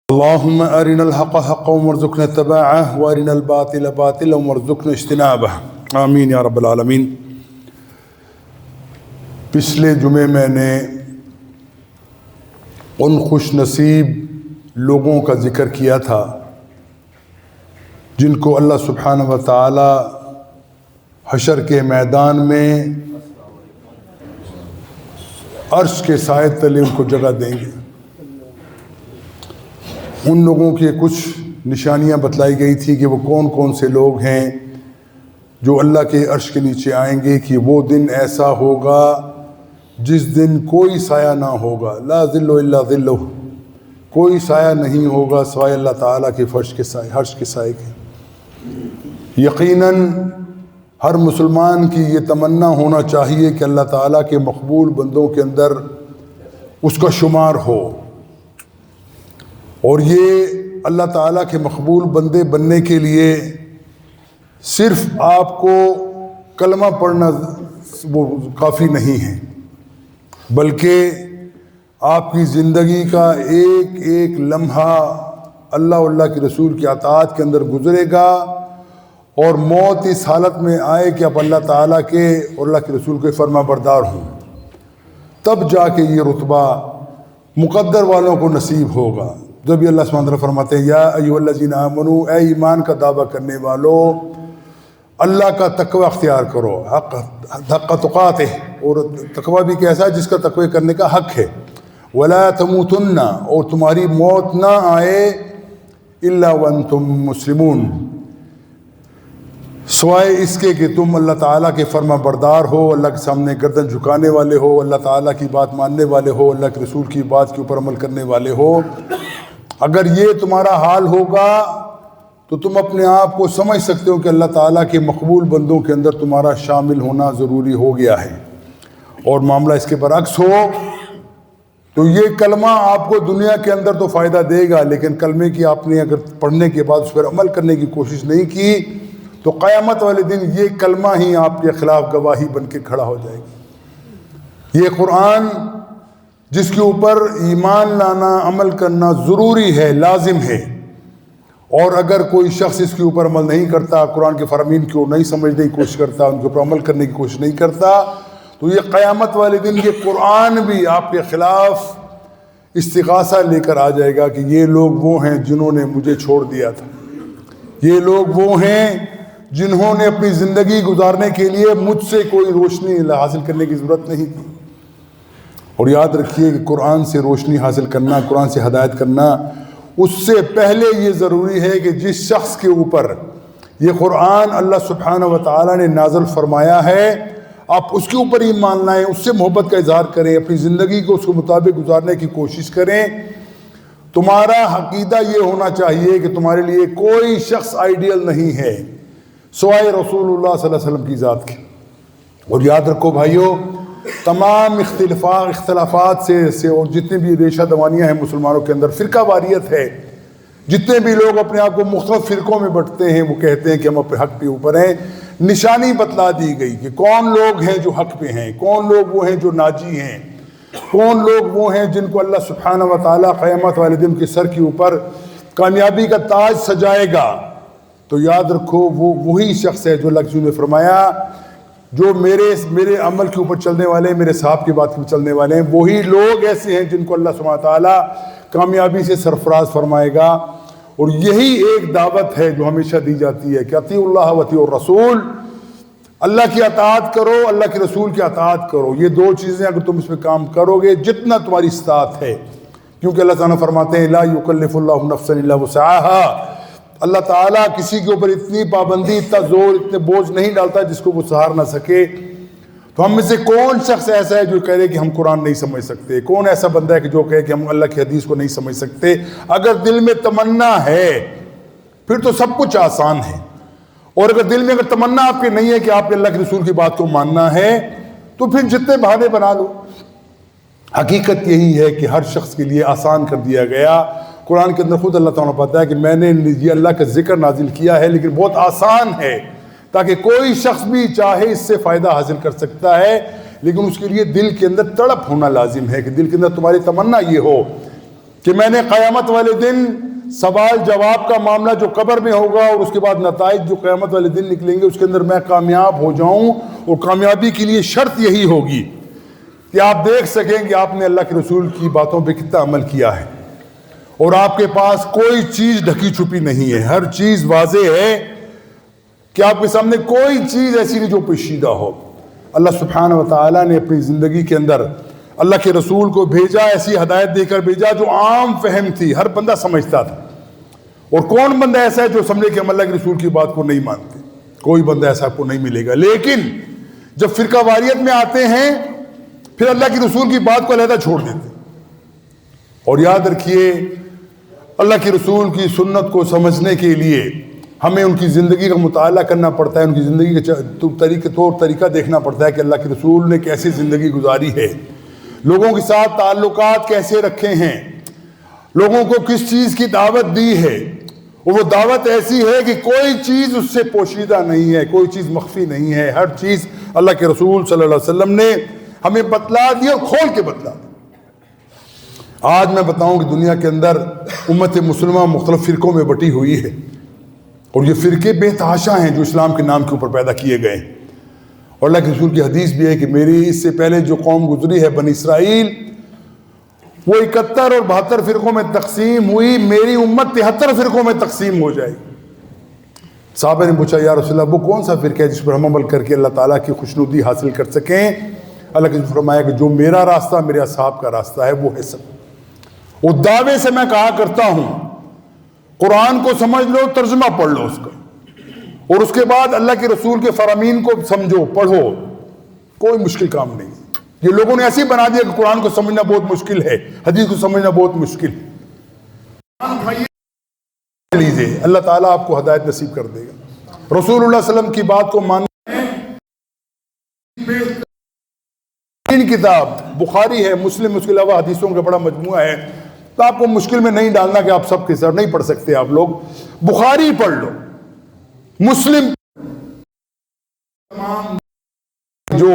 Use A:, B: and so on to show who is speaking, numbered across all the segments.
A: اللهم أرنا الحق حقا وارزقنا اتباعه وأرنا الباطل باطلا وارزقنا اجتنابه آمین یا رب العالمین۔ پچھلے جمعے میں نے ان خوش نصیب لوگوں کا ذکر کیا تھا جن کو اللہ سبحانہ و تعالی حشر کے میدان میں عرش کے سائے تلے ان کو جگہ دیں گے۔ ان لوگوں کی کچھ نشانیاں بتلائی گئی تھی کہ وہ کون کون سے لوگ ہیں جو اللہ کے عرش کے نیچے آئیں گے، کہ وہ دن ایسا ہوگا جس دن کوئی سایہ نہ ہوگا، لا ظل الا ظلہ، کوئی سایہ نہیں ہوگا سوائے اللہ تعالیٰ کے فرش کے سائے، عرش کے سائے کے۔ یقیناً ہر مسلمان کی یہ تمنا ہونا چاہیے کہ اللہ تعالیٰ کے مقبول بندوں کے اندر اس کا شمار ہو، اور یہ اللہ تعالیٰ کے مقبول بندے بننے کے لیے صرف آپ کو کلمہ پڑھنا وہ کافی نہیں ہے، بلکہ آپ کی زندگی کا ایک ایک لمحہ اللہ اور اللہ کے رسول کی اطاعت کے اندر گزرے گا، اور موت اس حالت میں آئے کہ آپ اللہ تعالیٰ کے اور اللہ کے رسول کے فرما بردار ہوں، تب جا کے یہ رتبہ مقدر والوں کو نصیب ہوگا۔ جب بھی اللہ سبحانہ وتعالیٰ فرماتے ہیں یا ایھا الذین آمنوا، اے ایمان کا دعویٰ کرنے والو، اللہ کا تقوی اختیار کرو، حق تقاتہ، اور تقوی بھی کیسا ہے جس کا تقوی کرنے کا حق ہے، ولا تموتن، اور تمہاری موت نہ آئے الا وانتم مسلمون، سوائے اس کے کہ تم اللہ تعالیٰ کے فرما بردار ہو، اللہ کے سامنے گردن جھکانے والے ہو، اللہ تعالیٰ کی بات ماننے والے ہو، اللہ کے رسول کی بات کے اوپر عمل کرنے والے ہو۔ اگر یہ تمہارا حال ہوگا تو تم اپنے آپ کو سمجھ سکتے ہو کہ اللہ تعالیٰ کے مقبول بندوں کے اندر تمہارا شامل ہونا ضروری ہو گیا ہے۔ اور معاملہ اس کے برعکس ہو تو یہ کلمہ آپ کو دنیا کے اندر تو فائدہ دے گا، لیکن کلمے کی آپ نے اگر پڑھنے کے بعد اس پر عمل کرنے کی کوشش نہیں کی تو قیامت والے دن یہ کلمہ ہی آپ کے خلاف گواہی بن کے کھڑا ہو جائے گی۔ یہ قرآن جس کے اوپر ایمان لانا، عمل کرنا ضروری ہے، لازم ہے، اور اگر کوئی شخص اس کے اوپر عمل نہیں کرتا، قرآن کے فرامین کو نہیں سمجھنے کی کوشش کرتا، ان کے اوپر عمل کرنے کی کوشش نہیں کرتا، تو یہ قیامت والے دن یہ قرآن بھی آپ کے خلاف استغاثہ لے کر آ جائے گا کہ یہ لوگ وہ ہیں جنہوں نے مجھے چھوڑ دیا تھا، یہ لوگ وہ ہیں جنہوں نے اپنی زندگی گزارنے کے لیے مجھ سے کوئی روشنی حاصل کرنے کی ضرورت نہیں کی۔ اور یاد رکھیے کہ قرآن سے روشنی حاصل کرنا، قرآن سے ہدایت کرنا، اس سے پہلے یہ ضروری ہے کہ جس شخص کے اوپر یہ قرآن اللہ سبحانہ و تعالیٰ نے نازل فرمایا ہے، آپ اس کے اوپر ایمان لائیں، اس سے محبت کا اظہار کریں، اپنی زندگی کو اس کے مطابق گزارنے کی کوشش کریں۔ تمہارا عقیدہ یہ ہونا چاہیے کہ تمہارے لیے کوئی شخص آئیڈیل نہیں ہے سوائے رسول اللہ صلی اللہ علیہ وسلم کی ذات کے۔ اور یاد رکھو بھائیو، تمام اختلافات سے اور جتنے بھی ریشہ دوانیاں ہیں مسلمانوں کے اندر، فرقہ واریت ہے، جتنے بھی لوگ اپنے آپ کو مختلف فرقوں میں بٹتے ہیں، وہ کہتے ہیں کہ ہم اپنے حق پہ اوپر ہیں، نشانی بتلا دی گئی کہ کون لوگ ہیں جو حق پہ ہیں، کون لوگ وہ ہیں جو ناجی ہیں، کون لوگ وہ ہیں جن کو اللہ سبحانہ و تعالیٰ قیامت والے دن کے سر کے اوپر کامیابی کا تاج سجائے گا۔ تو یاد رکھو وہ وہی شخص ہے جو اللہ کے رسول نے فرمایا جو میرے عمل کے اوپر چلنے والے ہیں، میرے صاحب کی بات کے اوپر چلنے والے ہیں، وہی لوگ ایسے ہیں جن کو اللہ سبحانہ تعالیٰ کامیابی سے سرفراز فرمائے گا۔ اور یہی ایک دعوت ہے جو ہمیشہ دی جاتی ہے کہ اطیعوا اللہ واطیعوا الرسول، اللہ کی اطاعت کرو، اللہ کے رسول کی اطاعت کرو۔ یہ دو چیزیں اگر تم اس پہ کام کرو گے جتنا تمہاری استطاعت ہے، کیونکہ اللہ تعالیٰ فرماتے ہیں لا یکلف اللہ نفسا الا وسعها، اللہ تعالیٰ کسی کے اوپر اتنی پابندی، اتنا زور، اتنے بوجھ نہیں ڈالتا جس کو وہ سہار نہ سکے۔ تو ہم میں سے کون شخص ایسا ہے جو کہہ رہے کہ ہم قرآن نہیں سمجھ سکتے؟ کون ایسا بندہ ہے کہ جو کہے کہ ہم اللہ کی حدیث کو نہیں سمجھ سکتے؟ اگر دل میں تمنا ہے پھر تو سب کچھ آسان ہے، اور اگر دل میں اگر تمنا آپ کے نہیں ہے کہ آپ نے اللہ کے رسول کی بات کو ماننا ہے تو پھر جتنے بہانے بنا لو۔ حقیقت یہی ہے کہ ہر شخص کے لیے آسان کر دیا گیا۔ قرآن کے اندر خود اللہ تعالیٰ نے بتایا کہ میں نے یہ اللہ کا ذکر نازل کیا ہے، لیکن بہت آسان ہے تاکہ کوئی شخص بھی چاہے اس سے فائدہ حاصل کر سکتا ہے، لیکن اس کے لیے دل کے اندر تڑپ ہونا لازم ہے کہ دل کے اندر تمہاری تمنا یہ ہو کہ میں نے قیامت والے دن سوال جواب کا معاملہ جو قبر میں ہوگا اور اس کے بعد نتائج جو قیامت والے دن نکلیں گے اس کے اندر میں کامیاب ہو جاؤں، اور کامیابی کے لیے شرط یہی ہوگی کہ آپ دیکھ سکیں کہ آپ نے اللہ کے رسول کی باتوں پہ کتنا عمل کیا ہے، اور آپ کے پاس کوئی چیز ڈھکی چھپی نہیں ہے، ہر چیز واضح ہے کہ آپ کے سامنے کوئی چیز ایسی نہیں جو پوشیدہ ہو۔ اللہ سبحانہ و تعالیٰ نے اپنی زندگی کے اندر اللہ کے رسول کو بھیجا، ایسی ہدایت دے کر بھیجا جو عام فہم تھی، ہر بندہ سمجھتا تھا۔ اور کون بندہ ایسا ہے جو سمجھے کہ ہم اللہ کے رسول کی بات کو نہیں مانتے؟ کوئی بندہ ایسا آپ کو نہیں ملے گا۔ لیکن جب فرقہ واریت میں آتے ہیں پھر اللہ کے رسول کی بات کو علیحدہ چھوڑ دیتے۔ اور یاد رکھیے، اللہ کے رسول کی سنت کو سمجھنے کے لیے ہمیں ان کی زندگی کا مطالعہ کرنا پڑتا ہے، ان کی زندگی کا طور طریقہ دیکھنا پڑتا ہے کہ اللہ کے رسول نے کیسی زندگی گزاری ہے، لوگوں کے ساتھ تعلقات کیسے رکھے ہیں، لوگوں کو کس چیز کی دعوت دی ہے، اور وہ دعوت ایسی ہے کہ کوئی چیز اس سے پوشیدہ نہیں ہے، کوئی چیز مخفی نہیں ہے، ہر چیز اللہ کے رسول صلی اللہ علیہ وسلم نے ہمیں بتلا دی اور کھول کے بتلا دی۔ آج میں بتاؤں کہ دنیا کے اندر امت مسلمہ مختلف فرقوں میں بٹی ہوئی ہے، اور یہ فرقے بے تحاشا ہیں جو اسلام کے نام کے اوپر پیدا کیے گئے ہیں۔ اور اللہ کے رسول کی حدیث بھی ہے کہ میری اس سے پہلے جو قوم گزری ہے بنی اسرائیل، وہ 71 اور 72 فرقوں میں تقسیم ہوئی، میری امت 73 فرقوں میں تقسیم ہو جائے گی۔ صحابہ نے پوچھا یا رسول اللہ وہ کون سا فرقہ ہے جس پر ہم عمل کر کے اللہ تعالیٰ کی خوشنودی حاصل کر سکیں؟ اللہ کے رسول نے فرمایا کہ جو میرا راستہ میرے اصحاب کا راستہ ہے وہ ہے سب۔ اور دعوے سے میں کہا کرتا ہوں قرآن کو سمجھ لو، ترجمہ پڑھ لو اس کا، اور اس کے بعد اللہ کے رسول کے فرامین کو سمجھو، پڑھو، کوئی مشکل کام نہیں۔ یہ لوگوں نے ایسے ہی بنا دیا کہ قرآن کو سمجھنا بہت مشکل ہے، حدیث کو سمجھنا بہت مشکل ہے۔ اللہ تعالیٰ آپ کو ہدایت نصیب کر دے گا۔ رسول اللہ صلی اللہ علیہ وسلم کی بات کو ماننا کتاب بخاری ہے، مسلم، اس کے علاوہ حدیثوں کا بڑا مجموعہ ہے، تو آپ کو مشکل میں نہیں ڈالنا کہ آپ سب کے ساتھ نہیں پڑھ سکتے۔ آپ لوگ بخاری پڑھ لو، مسلم، جو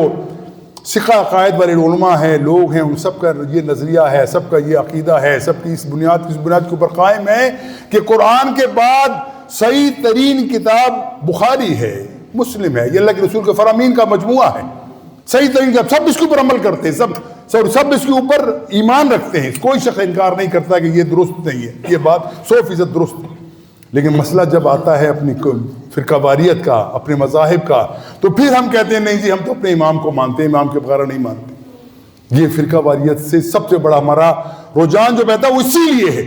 A: سکھا عقائد والے علماء ہیں، لوگ ہیں، ان سب کا یہ نظریہ ہے، سب کا یہ عقیدہ ہے، سب کی اس بنیاد کے اوپر قائم ہے کہ قرآن کے بعد صحیح ترین کتاب بخاری ہے، مسلم ہے، یہ اللہ کے رسول کے فرامین کا مجموعہ ہے، صحیح ترین کتاب، سب اس کے اوپر عمل کرتے ہیں، سب اس کے اوپر ایمان رکھتے ہیں، کوئی شخص انکار نہیں کرتا کہ یہ درست نہیں ہے، یہ بات 100% درست ہے۔ لیکن مسئلہ جب آتا ہے اپنی فرقہ واریت کا، اپنے مذاہب کا، تو پھر ہم کہتے ہیں نہیں جی ہم تو اپنے امام کو مانتے ہیں، امام کے بغیر نہیں مانتے۔ یہ فرقہ واریت سے سب سے بڑا ہمارا رجحان جو بہتا ہے وہ اسی لیے ہے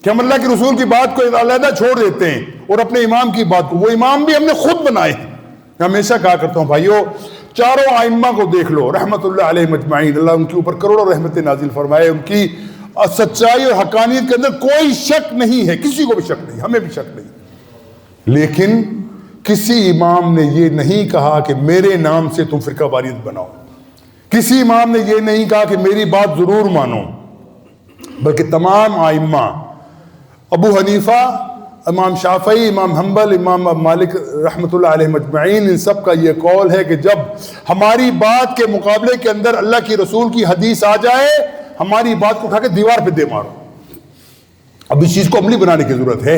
A: کہ ہم اللہ کے رسول کی بات کو علیحدہ چھوڑ دیتے ہیں اور اپنے امام کی بات کو، وہ امام بھی ہم نے خود بنائے ہیں۔ میں ہمیشہ کہا کرتا ہوں بھائیو، چاروں ائمہ کو دیکھ لو رحمت اللہ علیہ مجمعین، اللہ ان کے اوپر کروڑوں رحمتیں نازل فرمائے، ان کی سچائی اور حقانیت کے اندر کوئی شک نہیں ہے، کسی کو بھی شک نہیں، ہمیں بھی شک نہیں۔ لیکن کسی امام نے یہ نہیں کہا کہ میرے نام سے تم فرقہ واریت بناؤ، کسی امام نے یہ نہیں کہا کہ میری بات ضرور مانو، بلکہ تمام ائمہ، ابو حنیفہ، امام شافعی، امام حنبل، امام مالک رحمت اللہ علیہ مجمعین، ان سب کا یہ قول ہے کہ جب ہماری بات کے مقابلے کے اندر اللہ کی رسول کی حدیث آ جائے، ہماری بات کو اٹھا کے دیوار پہ دے مارو۔ اب اس چیز کو عملی بنانے کی ضرورت ہے،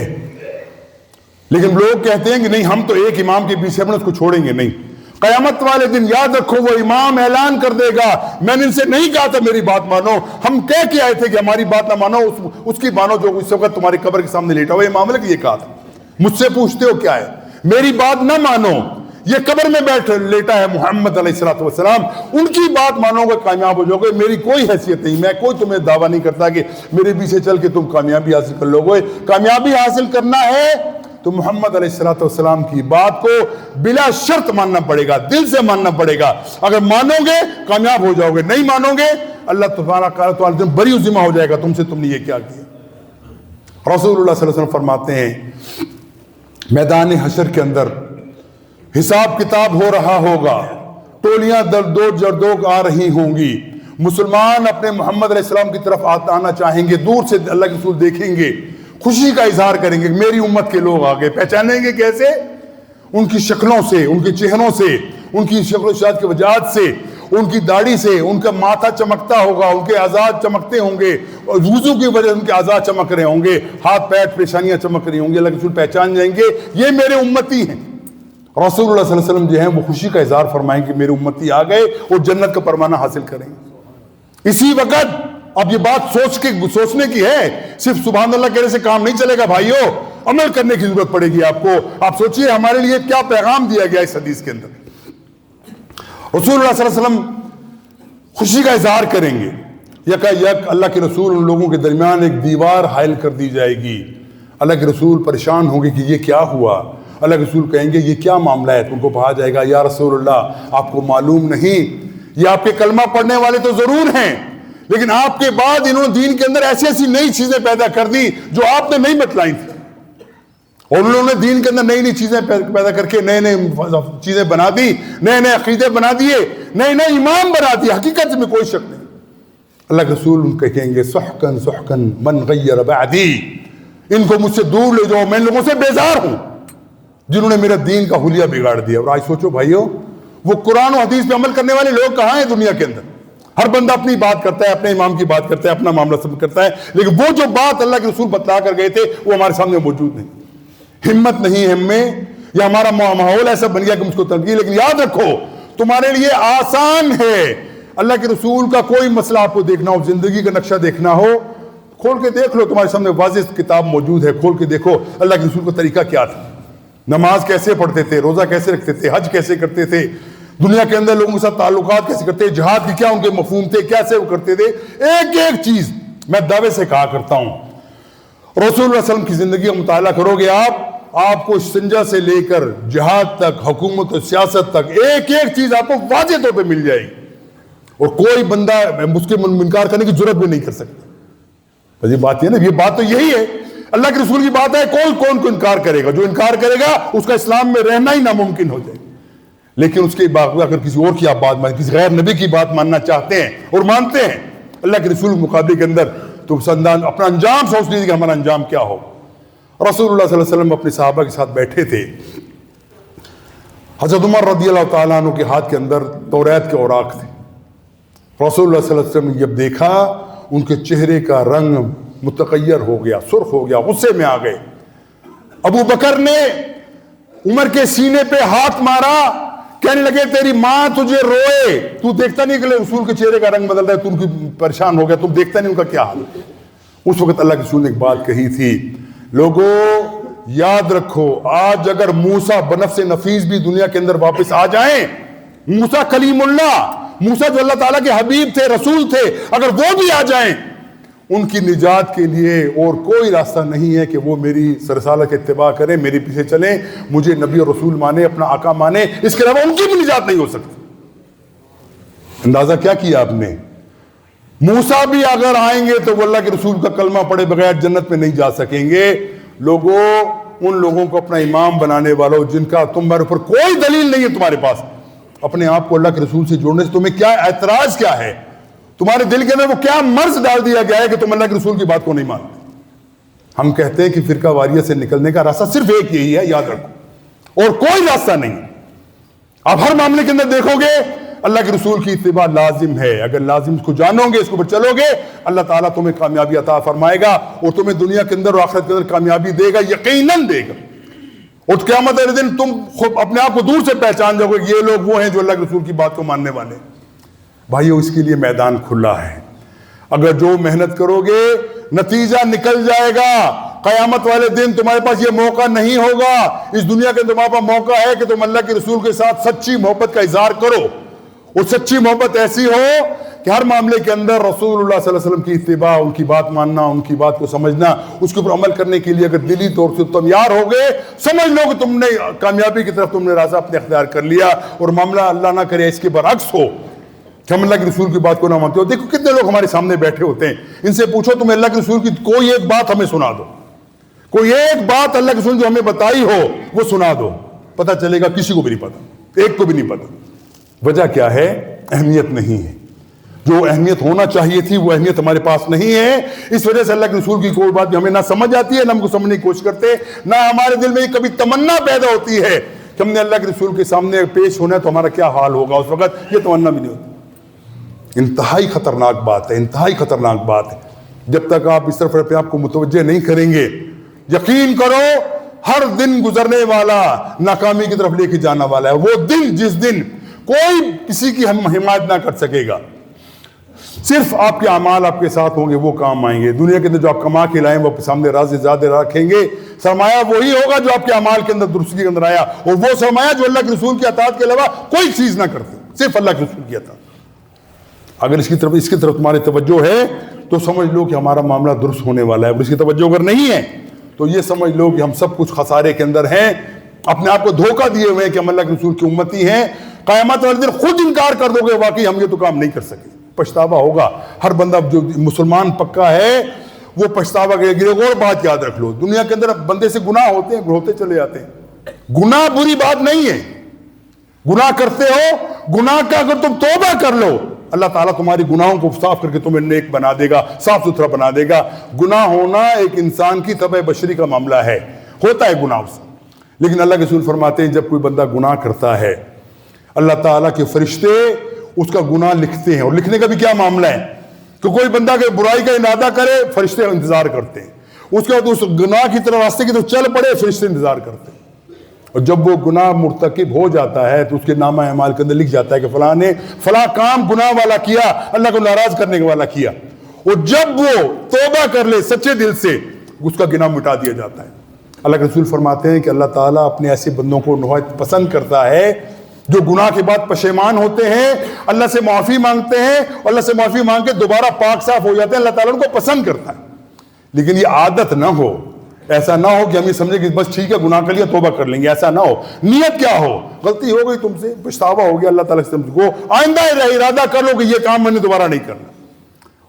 A: لیکن لوگ کہتے ہیں کہ نہیں ہم تو ایک امام کے پیچھے اس کو چھوڑیں گے نہیں۔ قیامت والے دن یاد رکھو وہ امام اعلان کر دے گا میں نے ان سے نہیں کہا تھا میری بات مانو، ہم کہہ کے آئے تھے کہ ہماری بات نہ مانو، اس کی مانو جو اس وقت تمہاری قبر کے سامنے لیٹا ہوا۔ امام نے یہ کہا تھا، مجھ سے پوچھتے ہو کیا ہے، میری بات نہ مانو، یہ قبر میں بیٹھ لیٹا ہے محمد علیہ السلام، ان کی بات مانو گے کامیاب ہو جاؤ گے۔ میری کوئی حیثیت نہیں، میں کوئی تمہیں دعویٰ نہیں کرتا کہ میرے پیچھے چل کے تم کامیابی حاصل کر لو گے۔ کامیابی حاصل کرنا ہے تو محمد علیہ السلام کی بات کو بلا شرط ماننا پڑے گا، دل سے ماننا پڑے گا۔ اگر مانو گے کامیاب ہو جاؤ گے، نہیں مانو گے اللہ تعالیٰ بری ذمہ ہو جائے گا تم سے، تم نے یہ کیا کیا۔ رسول اللہ صلی اللہ علیہ وسلم فرماتے ہیں میدان حشر کے اندر حساب کتاب ہو رہا ہوگا، ٹولیاں دردوک آ رہی ہوں گی، مسلمان اپنے محمد علیہ السلام کی طرف آنا چاہیں گے، دور سے اللہ کے رسول دیکھیں گے، خوشی کا اظہار کریں گے، میری امت کے لوگ آگے۔ پہچانیں گے کیسے؟ ان کی شکلوں سے، ان کے چہروں سے، ان کی شکل و شاد کی وجاہت سے، ان کی داڑھی سے ان کا ماتھا چمکتا ہوگا، ان کے اعضاء چمکتے ہوں گے، اور وضو کی وجہ سے ان کے اعضاء چمک رہے ہوں گے، ہاتھ پیر پیشانیاں چمک رہی ہوں گی، اللہ کے رسول پہچان جائیں گے یہ میرے امتی ہیں۔ رسول اللہ صلی اللہ علیہ وسلم جو ہیں وہ خوشی کا اظہار فرمائیں کہ میرے امتی آ گئے اور جنت کا پروانہ حاصل کریں گے۔ اسی وقت اب یہ بات سوچنے کی ہے، صرف سبحان اللہ کہنے سے کام نہیں چلے گا بھائیو، عمل کرنے کی ضرورت پڑے گی آپ کو۔ آپ سوچئے ہمارے لیے کیا پیغام دیا گیا اس حدیث کے اندر۔ رسول اللہ صلی اللہ علیہ وسلم خوشی کا اظہار کریں گے، یکا یک اللہ کے رسول ان لوگوں کے درمیان ایک دیوار حائل کر دی جائے گی۔ اللہ کے رسول پریشان ہوں گے کہ یہ کیا ہوا۔ اللہ کے رسول کہیں گے یہ کیا معاملہ ہے؟ ان کو کہا جائے گا یا رسول اللہ آپ کو معلوم نہیں، یہ آپ کے کلمہ پڑھنے والے تو ضرور ہیں، لیکن آپ کے بعد انہوں نے دین کے اندر ایسی ایسی نئی چیزیں پیدا کر دی جو آپ نے نہیں بتلائی تھی، اور انہوں نے دین کے اندر نئی نئی چیزیں پیدا کر کے نئے نئے چیزیں بنا دی، نئے نئے عقیدے بنا دیے، نئے نئے امام بنا دیے۔ حقیقت میں کوئی شک نہیں۔ اللہ کے رسول ان کو کہیں گے سحقن سحقن من غیر بعدی، ان کو مجھ سے دور لے جاؤ، میں ان لوگوں سے بیزار ہوں جنہوں نے میرا دین کا حلیہ بگاڑ دیا۔ اور آج سوچو بھائیو، وہ قرآن و حدیث پہ عمل کرنے والے لوگ کہاں ہیں دنیا کے اندر؟ ہر بندہ اپنی بات کرتا ہے، اپنے امام کی بات کرتا ہے، اپنا معاملہ سب کرتا ہے، لیکن وہ جو بات اللہ کے رسول بتلا کر گئے تھے وہ ہمارے سامنے موجود نہیں۔ ہمت نہیں ہے ہمیں، یا ہمارا ماحول ایسا بن گیا کہ اس کو تنقید۔ لیکن یاد رکھو تمہارے لیے آسان ہے، اللہ کے رسول کا کوئی مسئلہ آپ کو دیکھنا ہو، زندگی کا نقشہ دیکھنا ہو، کھول کے دیکھ لو، تمہارے سامنے واضح کتاب موجود ہے، کھول کے دیکھو اللہ کے رسول کا طریقہ کیا تھا، نماز کیسے پڑھتے تھے، روزہ کیسے رکھتے تھے، حج کیسے کرتے تھے، دنیا کے اندر لوگوں کے ساتھ تعلقات کیسے کرتے تھے، جہاد کی کیا ان کے مفہوم تھے، کیسے وہ کرتے تھے۔ ایک ایک چیز میں دعوے سے کہا کرتا ہوں، رسول اللہ صلی اللہ علیہ وسلم کی زندگی کا مطالعہ کرو گے آپ کو استنجا سے لے کر جہاد تک، حکومت و سیاست تک ایک ایک چیز آپ کو واضح طور پہ مل جائے گی، اور کوئی بندہ اس کے انکار کرنے کی جرات بھی نہیں کر سکتا۔ یہ بات ہے نا، یہ بات تو یہی ہے، اللہ کے رسول کی بات ہے، کون کو انکار کرے گا؟ جو انکار کرے گا اس کا اسلام میں رہنا ہی ناممکن ہو جائے گا۔ لیکن اس کے بعد اگر کسی اور کی آپ بات مانیں، کسی غیر نبی کی بات ماننا چاہتے ہیں اور مانتے ہیں اللہ کے رسول کے مقابلے کے اندر، تو اپنا انجام سوچ لیجیے کہ ہمارا انجام کیا ہو۔ رسول اللہ صلی اللہ علیہ وسلم اپنے صحابہ کے ساتھ بیٹھے تھے، حضرت عمر رضی اللہ تعالیٰ عنہ کے ہاتھ کے اندر توریت کے اوراق تھے۔ رسول اللہ صلی اللہ علیہ وسلم نے جب دیکھا ان کے چہرے کا رنگ متغیر ہو گیا، سرخ ہو گیا، غصے میں آ گئے۔ ابو بکر نے عمر کے سینے پہ ہاتھ مارا، کہنے لگے تیری ماں تجھے روئے، تو دیکھتا نہیں کہ رسول کے چہرے کا رنگ بدل رہا ہے، تو ان کی پریشان ہو گیا، تم دیکھتا نہیں ان کا کیا حال ہے۔ اس وقت اللہ کے رسول نے ایک بات کہی تھی، لوگوں یاد رکھو آج اگر موسیٰ بنفس نفیس بھی دنیا کے اندر واپس آ جائیں، موسیٰ کلیم اللہ، موسیٰ جو اللہ تعالیٰ کے حبیب تھے، رسول تھے، اگر وہ بھی آ جائیں، ان کی نجات کے لیے اور کوئی راستہ نہیں ہے کہ وہ میری رسالت کے اتباع کریں، میرے پیچھے چلیں، مجھے نبی اور رسول مانے، اپنا آقا مانے، اس کے علاوہ ان کی بھی نجات نہیں ہو سکتی۔ اندازہ کیا کیا آپ نے؟ موسیٰ بھی اگر آئیں گے تو وہ اللہ کے رسول کا کلمہ پڑھے بغیر جنت میں نہیں جا سکیں گے۔ لوگوں، ان لوگوں کو اپنا امام بنانے والوں جن کا تمہارے اوپر کوئی دلیل نہیں ہے تمہارے پاس، اپنے آپ کو اللہ کے رسول سے جوڑنے سے تمہیں کیا اعتراض کیا ہے؟ تمہارے دل کے اندر وہ کیا مرض ڈال دیا گیا ہے کہ تم اللہ کے رسول کی بات کو نہیں مانتے؟ ہم کہتے ہیں کہ فرقہ واریت سے نکلنے کا راستہ صرف ایک یہی ہے، یاد رکھو، اور کوئی راستہ نہیں۔ آپ ہر معاملے کے اندر دیکھو گے اللہ کے رسول کی اتباع لازم ہے، اگر لازم اس کو جانو گے، اس کے اوپر چلو گے، اللہ تعالیٰ تمہیں کامیابی عطا فرمائے گا، اور تمہیں دنیا کے اندر اور آخرت کے اندر کامیابی دے گا، یقیناً دے گا۔ اور قیامت والے دن تم خود اپنے آپ کو دور سے پہچان جاؤ گے، یہ لوگ وہ ہیں جو اللہ کے رسول کی بات کو ماننے والے ہیں۔ بھائیو، اس کے لیے میدان کھلا ہے، اگر جو محنت کرو گے نتیجہ نکل جائے گا۔ قیامت والے دن تمہارے پاس یہ موقع نہیں ہوگا، اس دنیا کے تمہارے پاس موقع ہے کہ تم اللہ کے رسول کے ساتھ سچی محبت کا اظہار کرو، اور سچی محبت ایسی ہو کہ ہر معاملے کے اندر رسول اللہ صلی اللہ علیہ وسلم کی اتباع، ان کی بات ماننا، ان کی بات کو سمجھنا، اس کے اوپر عمل کرنے کے لیے اگر دلی طور سے تیار ہو گئے، سمجھ لو کہ تم نے کامیابی کی طرف تم نے راستہ اپنے اختیار کر لیا۔ اور معاملہ اللہ نہ کرے اس کے برعکس ہو کہ ہم اللہ کے رسول کی بات کو نہ مانتے ہو۔ دیکھو کتنے لوگ ہمارے سامنے بیٹھے ہوتے ہیں، ان سے پوچھو تمہیں اللہ کے رسول کی کوئی ایک بات ہمیں سنا دو، کوئی ایک بات اللہ کے رسول جو ہمیں بتائی ہو وہ سنا دو، پتہ چلے گا کسی کو بھی نہیں پتا، ایک کو بھی نہیں پتا۔ وجہ کیا ہے؟ اہمیت نہیں ہے، جو اہمیت ہونا چاہیے تھی وہ اہمیت ہمارے پاس نہیں ہے۔ اس وجہ سے اللہ کے رسول کی کوئی بات ہمیں نہ سمجھ آتی ہے، نہ ہم کو سمجھنے کی کوشش کرتے، نہ ہمارے دل میں کبھی تمنا پیدا ہوتی ہے کہ ہم نے اللہ کے رسول کے سامنے پیش ہونا ہے تو ہمارا کیا حال ہوگا، اس وقت یہ تمنا بھی نہیں ہوتی۔ انتہائی خطرناک بات ہے، انتہائی خطرناک بات ہے۔ جب تک آپ اس طرف اپنے آپ کو متوجہ نہیں کریں گے، یقین کرو ہر دن گزرنے والا ناکامی کی طرف لے کے جانا والا ہے۔ وہ دن جس دن کوئی کسی کی حمایت نہ کر سکے گا، صرف آپ کے اعمال آپ کے ساتھ ہوں گے، وہ کام آئیں گے۔ دنیا کے اندر جو آپ کما کے لائیں وہ سامنے راز زیادہ رکھیں گے، سرمایہ وہی ہوگا جو آپ کے اعمال کے اندر درستی کے اندر آیا، اور وہ سرمایہ جو اللہ کے رسول کی اطاعت کے علاوہ کوئی چیز نہ کرتے، صرف اللہ کے رسول کی اطاعت۔ اگر اس کی طرف تمہاری توجہ ہے تو سمجھ لو کہ ہمارا معاملہ درست ہونے والا ہے، اور اس کی توجہ اگر نہیں ہے تو یہ سمجھ لو کہ ہم سب کچھ خسارے کے اندر ہیں، اپنے آپ کو دھوکہ دیے ہوئے ہیں کہ ہم اللہ کے رسول کی امتی ہیں۔ قیامت والے دن خود انکار کر دو گے واقعی ہم یہ تو کام نہیں کر سکے، پچھتاوا ہوگا۔ ہر بندہ جو مسلمان پکا ہے وہ پچھتاوا کرے گا۔ ایک اور بات یاد رکھ لو، دنیا کے اندر بندے سے گناہ ہوتے ہیں، ہوتے چلے جاتے ہیں۔ گناہ بری بات نہیں ہے، گناہ کرتے ہو، گناہ کا اگر تم توبہ کر لو اللہ تعالیٰ تمہاری گناہوں کو صاف کر کے تمہیں نیک بنا دے گا، صاف ستھرا بنا دے گا۔ گناہ ہونا ایک انسان کی طبع بشری کا معاملہ ہے، ہوتا ہے گناہ سے، لیکن اللہ کے رسول فرماتے ہیں جب کوئی بندہ گناہ کرتا ہے اللہ تعالیٰ کے فرشتے اس کا گناہ لکھتے ہیں، اور لکھنے کا بھی کیا معاملہ ہے کہ کوئی بندہ کہ برائی کا ارادہ کرے فرشتے انتظار کرتے ہیں، اس کے بعد اس گناہ کی طرف راستے کی طرف چل پڑے فرشتے انتظار کرتے ہیں، اور جب وہ گناہ مرتکب ہو جاتا ہے تو اس کے نامہ اعمال کے اندر لکھ جاتا ہے کہ فلاں نے فلاں کام گناہ والا کیا، اللہ کو ناراض کرنے والا کیا، اور جب وہ توبہ کر لے سچے دل سے اس کا گناہ مٹا دیا جاتا ہے۔ اللہ کے رسول فرماتے ہیں کہ اللہ تعالیٰ اپنے ایسے بندوں کو نہایت پسند کرتا ہے جو گناہ کے بعد پشیمان ہوتے ہیں، اللہ سے معافی مانگتے ہیں، اور اللہ سے معافی مانگ کے دوبارہ پاک صاف ہو جاتے ہیں۔ اللہ تعالیٰ ان کو پسند کرتا ہے، لیکن یہ عادت نہ ہو، ایسا نہ ہو کہ ہم یہ سمجھیں کہ بس ٹھیک ہے گناہ کر لیا توبہ کر لیں گے، ایسا نہ ہو۔ نیت کیا ہو، غلطی ہو گئی تم سے، پچھتاوا ہو گیا، اللہ تعالیٰ سے کو آئندہ ارادہ کر لو کہ یہ کام میں نے دوبارہ نہیں کرنا۔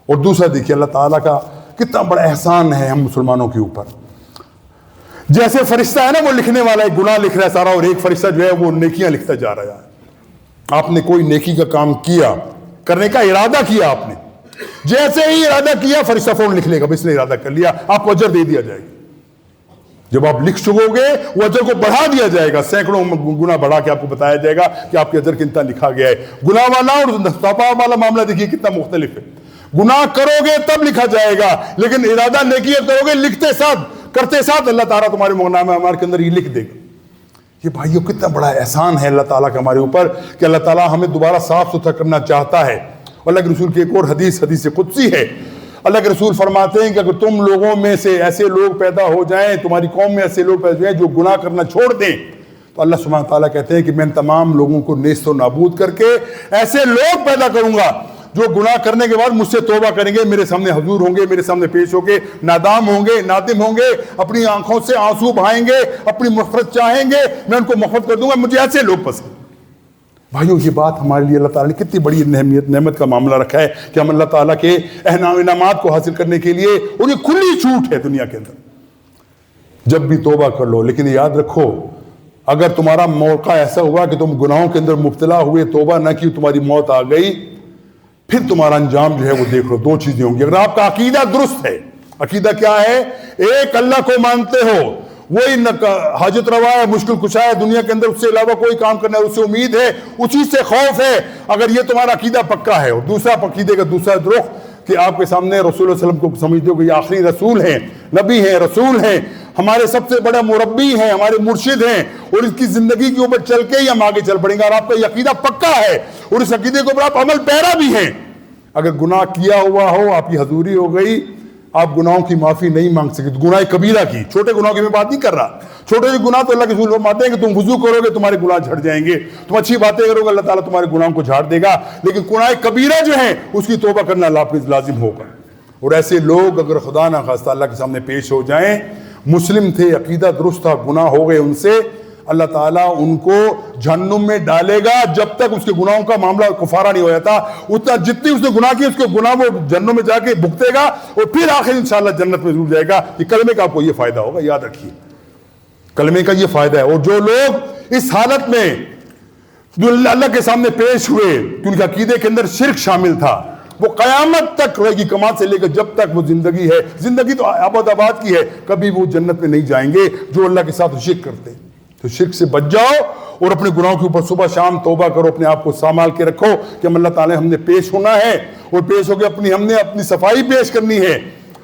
A: اور دوسرا دیکھیے اللہ تعالیٰ کا کتنا بڑا احسان ہے ہم مسلمانوں کے اوپر۔ جیسے فرشتہ ہے نا وہ لکھنے والا ایک گناہ لکھ رہا ہے سارا، اور ایک فرشتہ جو ہے وہ نیکیاں لکھتا جا رہا ہے۔ آپ نے کوئی نیکی کا کام کیا، کرنے کا ارادہ کیا، آپ نے جیسے ہی ارادہ کیا فرشتہ فوراً لکھ لے گا اس نے ارادہ کر لیا، آپ کو اجر دے دیا جائے گا۔ جب آپ لکھ چکو گے وہ اجر کو بڑھا دیا جائے گا، سینکڑوں گنا بڑھا کے آپ کو بتایا جائے گا کہ آپ کے اجر کتنا لکھا گیا ہے۔ گناہ والا اور ثواب والا معاملہ دیکھیے کتنا مختلف ہے۔ گناہ کرو گے تب لکھا جائے گا، لیکن ارادہ نیکی کرو گے لکھتے ساتھ کرتے ساتھ اللہ تعالیٰ تمہارے نامہ اعمال کے اندر یہ لکھ دے گا۔ یہ بھائیو کتنا بڑا احسان ہے اللہ تعالیٰ کا ہمارے اوپر کہ اللہ تعالیٰ ہمیں دوبارہ صاف ستھرا کرنا چاہتا ہے۔ اللہ کے رسول کی ایک اور حدیث قدسی ہے، اللہ کے رسول فرماتے ہیں کہ اگر تم لوگوں میں سے ایسے لوگ پیدا ہو جائیں، تمہاری قوم میں ایسے لوگ پیدا ہو جائیں جو گناہ کرنا چھوڑ دیں، تو اللہ سبحانہ تعالیٰ کہتے ہیں کہ میں تمام لوگوں کو نیست و نابود کر کے ایسے لوگ پیدا کروں گا جو گناہ کرنے کے بعد مجھ سے توبہ کریں گے، میرے سامنے حضور ہوں گے، میرے سامنے پیش ہو کے نادام ہوں گے، نادم ہوں گے، اپنی آنکھوں سے آنسو بہائیں گے، اپنی مغفرت چاہیں گے، میں ان کو مغفرت کر دوں گا، مجھے ایسے لوگ پسند۔ بھائیوں یہ بات ہمارے لیے اللہ تعالیٰ نے کتنی بڑی نعمت کا معاملہ رکھا ہے کہ ہم اللہ تعالیٰ کے انعامات کو حاصل کرنے کے لیے، اور یہ کھلی چھوٹ ہے دنیا کے اندر، جب بھی توبہ کر لو۔ لیکن یاد رکھو اگر تمہارا موقع ایسا ہوا کہ تم گناہوں کے اندر مبتلا ہوئے، توبہ نہ کی، تمہاری موت آ گئی، پھر تمہارا انجام جو ہے وہ دیکھ لو، دو چیزیں ہوں گی۔ اگر آپ کا عقیدہ درست ہے، عقیدہ کیا ہے؟ ایک اللہ کو مانتے ہو، وہی حاجت روا ہے، مشکل کشا ہے دنیا کے اندر، اس سے علاوہ کوئی کام کرنا ہے، اس سے امید ہے، اسی سے خوف ہے، اگر یہ تمہارا عقیدہ پکا ہے۔ اور دوسرا عقیدے کا دوسرا رخ کہ آپ کے سامنے رسول اللہ علیہ وسلم کو سمجھتے ہو کہ یہ آخری رسول ہیں، نبی ہیں، رسول ہیں، ہمارے سب سے بڑا مربی ہیں، ہمارے مرشد ہیں، اور اس کی زندگی کے اوپر چل کے ہی ہم آگے چل پڑیں گے، اور آپ کا یہ عقیدہ پکا ہے اور اس عقیدے کے اوپر آپ عمل پیرا بھی ہیں۔ اگر گناہ کیا ہوا ہو، آپ کی حضوری ہو گئی، آپ گناہوں کی معافی نہیں مانگ سکتے، گناہ کبیرہ کی، چھوٹے گناہوں کی میں بات نہیں کر رہا، چھوٹے گناہ تو اللہ کے رسول فرماتے ہیں کہ تم وضو کرو گے تمہارے گناہ جھڑ جائیں گے، تم اچھی باتیں کرو گے اللہ تعالیٰ تمہارے گناہوں کو جھاڑ دے گا، لیکن گناہ کبیرہ جو ہیں اس کی توبہ کرنا لازم ہوگا۔ اور ایسے لوگ اگر خدا نہ خواستہ اللہ کے سامنے پیش ہو جائیں، مسلم تھے، عقیدہ درست تھا، گناہ ہو گئے ان سے، اللہ تعالیٰ ان کو جہنم میں ڈالے گا جب تک اس کے گناہوں کا معاملہ کفارہ نہیں ہو جاتا۔ اتنا جتنی اس نے گناہ کی اس کے گناہ وہ جہنم میں جا کے بھگتے گا، اور پھر آخر انشاءاللہ جنت میں ضرور جائے گا۔ یہ کلمے کا آپ کو یہ فائدہ ہوگا، یاد رکھیے کلمے کا یہ فائدہ ہے۔ اور جو لوگ اس حالت میں جو اللہ کے سامنے پیش ہوئے کہ ان کے عقیدے کے اندر شرک شامل تھا، وہ قیامت تک رہے گی، کمال سے لے کر جب تک وہ زندگی ہے، زندگی تو آباد کی ہے، کبھی وہ جنت میں نہیں جائیں گے جو اللہ کے ساتھ شرک کرتے ہیں۔ تو شرک سے بچ جاؤ اور اپنے گناہوں کے اوپر صبح شام توبہ کرو، اپنے آپ کو سنبھال کے رکھو کہ ہم اللہ تعالیٰ ہم نے پیش ہونا ہے، اور پیش ہو کے ہم نے اپنی صفائی پیش کرنی ہے۔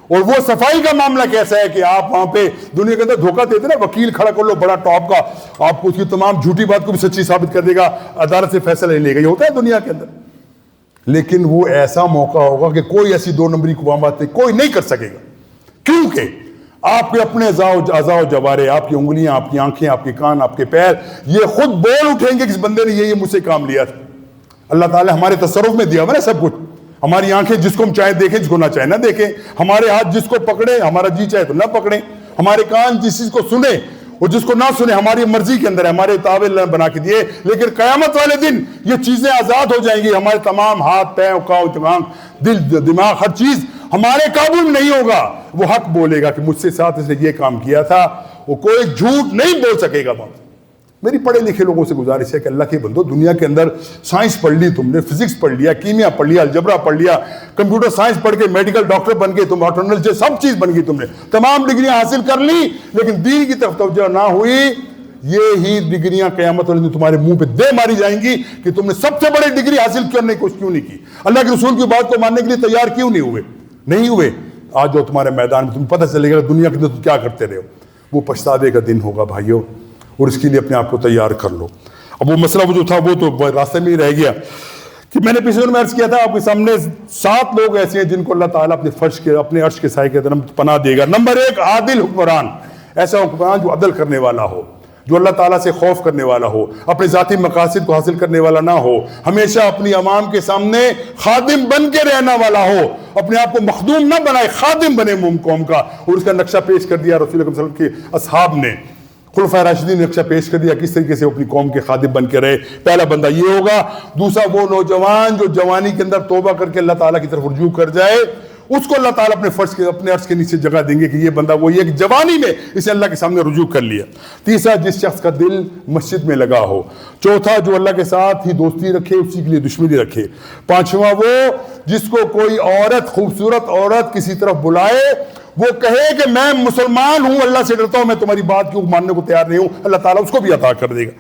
A: اور وہ صفائی کا معاملہ کیسا ہے کہ آپ وہاں پہ دنیا کے اندر دھوکہ دیتے نا، وکیل کھڑا کر لو بڑا ٹاپ کا، آپ کو اس کی تمام جھوٹی بات کو بھی سچی ثابت کر دے گا، عدالت سے فیصلہ لے گا، یہ ہوتا ہے دنیا کے اندر۔ لیکن وہ ایسا موقع ہوگا کہ کوئی ایسی دو نمبری قوامات کوئی نہیں کر سکے گا، کیونکہ آپ کے اپنے اعضاء و جوارے، آپ کی انگلیاں، آپ کی آنکھیں، آپ کے کان، آپ کے پیر، یہ خود بول اٹھیں گے کہ اس بندے نے یہ مجھ سے کام لیا تھا۔ اللہ تعالیٰ ہمارے تصرف میں دیا ہوا نا سب کچھ، ہماری آنکھیں جس کو ہم چاہے دیکھیں، جس کو نہ چاہے نہ دیکھیں، ہمارے ہاتھ جس کو پکڑے، ہمارا جی چاہے تو نہ پکڑیں، ہمارے کان جس چیز کو سنے اور جس کو نہ سنے، ہماری مرضی کے اندر ہے، ہمارے تابع اللہ نے بنا کے دیے۔ لیکن قیامت والے دن یہ چیزیں آزاد ہو جائیں گی، ہمارے تمام ہاتھ، پیر، کان، دل، دماغ، ہر چیز ہمارے قابو میں نہیں ہوگا۔ وہ حق بولے گا کہ مجھ سے ساتھ اس نے یہ کام کیا تھا، وہ کوئی جھوٹ نہیں بول سکے گا۔ میری پڑھے لکھے لوگوں سے گزارش ہے کہ اللہ کے بندو، دنیا کے اندر سائنس پڑھ لی تم نے، فزکس پڑھ لیا، کیمیا پڑھ لیا، الجبرا پڑھ لیا، کمپیوٹر سائنس پڑھ کے میڈیکل ڈاکٹر بن گئے تم، آٹونل سب چیز بن گئی تم نے، تمام ڈگریاں حاصل کر لی، لیکن دین کی طرف توجہ نہ ہوئی۔ یہی ڈگریاں قیامت والے دن تمہارے منہ پہ دے ماری جائیں گی کہ تم نے سب سے بڑی ڈگری حاصل کرنے کی کوشش کیوں نہیں کی، اللہ کے رسول کی بات کو ماننے کے لیے تیار کیوں نہیں ہوئے۔ آج جو تمہارے میدان میں تمہیں پتہ چلے گا دنیا کے اندر تم کیا کرتے رہے ہو، وہ پچھتاوے کا دن ہوگا بھائیو، اور اس کے لیے اپنے آپ کو تیار کر لو۔ اب وہ مسئلہ وہ جو تھا وہ تو راستے میں ہی رہ گیا کہ میں نے پچھلے دن میں عرض کیا تھا آپ کے سامنے 7 لوگ ایسے ہیں جن کو اللہ تعالیٰ اپنے عرش کے سائے کے تحت پناہ دے گا۔ نمبر 1 عادل حکمران، ایسا حکمران جو عدل کرنے والا ہو، جو اللہ تعالیٰ سے خوف کرنے والا ہو، اپنے ذاتی مقاصد کو حاصل کرنے والا نہ ہو، ہمیشہ اپنی عوام کے سامنے خادم بن کے رہنا والا ہو، اپنے آپ کو مخدوم نہ بنائے، خادم بنے قوم کا۔ اور اس کا نقشہ پیش کر دیا رسول اکرم صلی اللہ علیہ وسلم کے اصحاب نے، خلفائے راشدین نے نقشہ پیش کر دیا کس طریقے سے اپنی قوم کے خادم بن کے رہے۔ پہلا بندہ یہ ہوگا۔ دوسرا وہ نوجوان جو جوانی کے اندر توبہ کر کے اللہ تعالیٰ کی طرف رجوع کر جائے، اس کو اللہ تعالیٰ اپنے عرش کے نیچے جگہ دیں گے کہ یہ بندہ وہی ہے کہ جوانی میں اسے اللہ کے سامنے رجوع کر لیا۔ تیسرا جس شخص کا دل مسجد میں لگا ہو۔ چوتھا جو اللہ کے ساتھ ہی دوستی رکھے، اسی کے لیے دشمنی رکھے۔ پانچواں وہ جس کو کوئی عورت، خوبصورت عورت کسی طرف بلائے، وہ کہے کہ میں مسلمان ہوں، اللہ سے ڈرتا ہوں، میں تمہاری بات کیوں ماننے کو تیار نہیں ہوں، اللہ تعالیٰ اس کو بھی عطا کر دے گا۔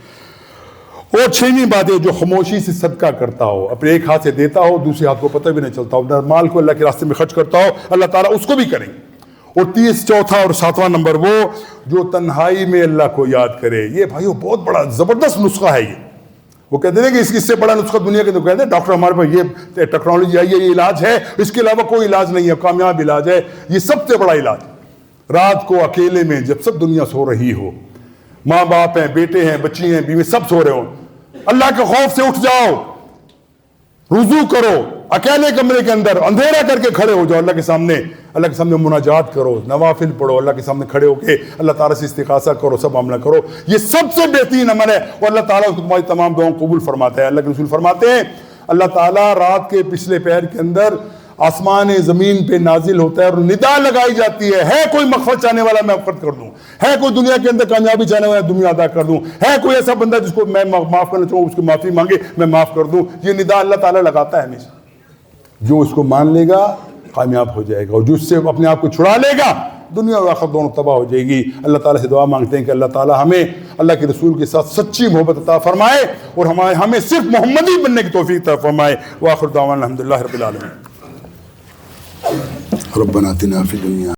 A: اور 6ویں بات ہے جو خاموشی سے صدقہ کرتا ہو، اپنے ایک ہاتھ سے دیتا ہو، دوسرے ہاتھ کو پتہ بھی نہیں چلتا ہو، مال کو اللہ کے راستے میں خرچ کرتا ہو، اللہ تعالیٰ اس کو بھی کریں گے۔ اور چوتھا اور 7واں نمبر وہ جو تنہائی میں اللہ کو یاد کرے۔ یہ بھائیو بہت بڑا زبردست نسخہ ہے۔ یہ وہ کہتے ہیں کہ اس سے بڑا نسخہ دنیا کے اندر کہتے ہیں ڈاکٹر ہمارے پاس یہ ٹیکنالوجی آئی ہے، یہ علاج ہے، اس کے علاوہ کوئی علاج نہیں ہے، کامیاب علاج ہے، یہ سب سے بڑا علاج۔ رات کو اکیلے میں جب سب دنیا سو رہی ہو، ماں باپ ہیں، بیٹے ہیں، بچی ہیں، بیوی، سب سو رہے ہو، اللہ کے خوف سے اٹھ جاؤ، رجوع کرو، اکیلے کمرے کے اندر اندھیرا کر کے کھڑے ہو جاؤ اللہ کے سامنے مناجات کرو، نوافل پڑھو، اللہ کے سامنے کھڑے ہو کے اللہ تعالیٰ سے استغاثہ کرو، سب معاملہ کرو۔ یہ سب سے بہترین عمل ہے، اور اللہ تعالیٰ تمہاری تمام دعاؤں قبول فرماتا ہے۔ اللہ کے رسول فرماتے ہیں اللہ تعالیٰ رات کے پچھلے پہر کے اندر آسمان زمین پہ نازل ہوتا ہے اور ندا لگائی جاتی ہے کوئی مغفرت چاہنے والا میں مغفرت کر دوں، ہے کوئی دنیا کے اندر کامیابی چاہنے والا دنیا ادا کر دوں، ہے کوئی ایسا بندہ جس کو میں معاف کرنا چاہوں، اس کی معافی مانگے میں معاف کر دوں۔ یہ ندا اللہ تعالیٰ لگاتا ہے ہمیشہ۔ جو اس کو مان لے گا کامیاب ہو جائے گا، اور جو اس سے اپنے آپ کو چھڑا لے گا دنیا اور آخرت دونوں تباہ ہو جائے گی۔ اللہ تعالیٰ سے دعا مانگتے ہیں کہ اللہ تعالیٰ ہمیں اللہ کے رسول کے ساتھ سچی محبت عطا فرمائے، اور ہمیں صرف محمدی بننے کی توفیق عطا فرمائے۔ وآخر دعوانا الحمدللہ رب العالمین۔ ربنا آتنا فی الدنیا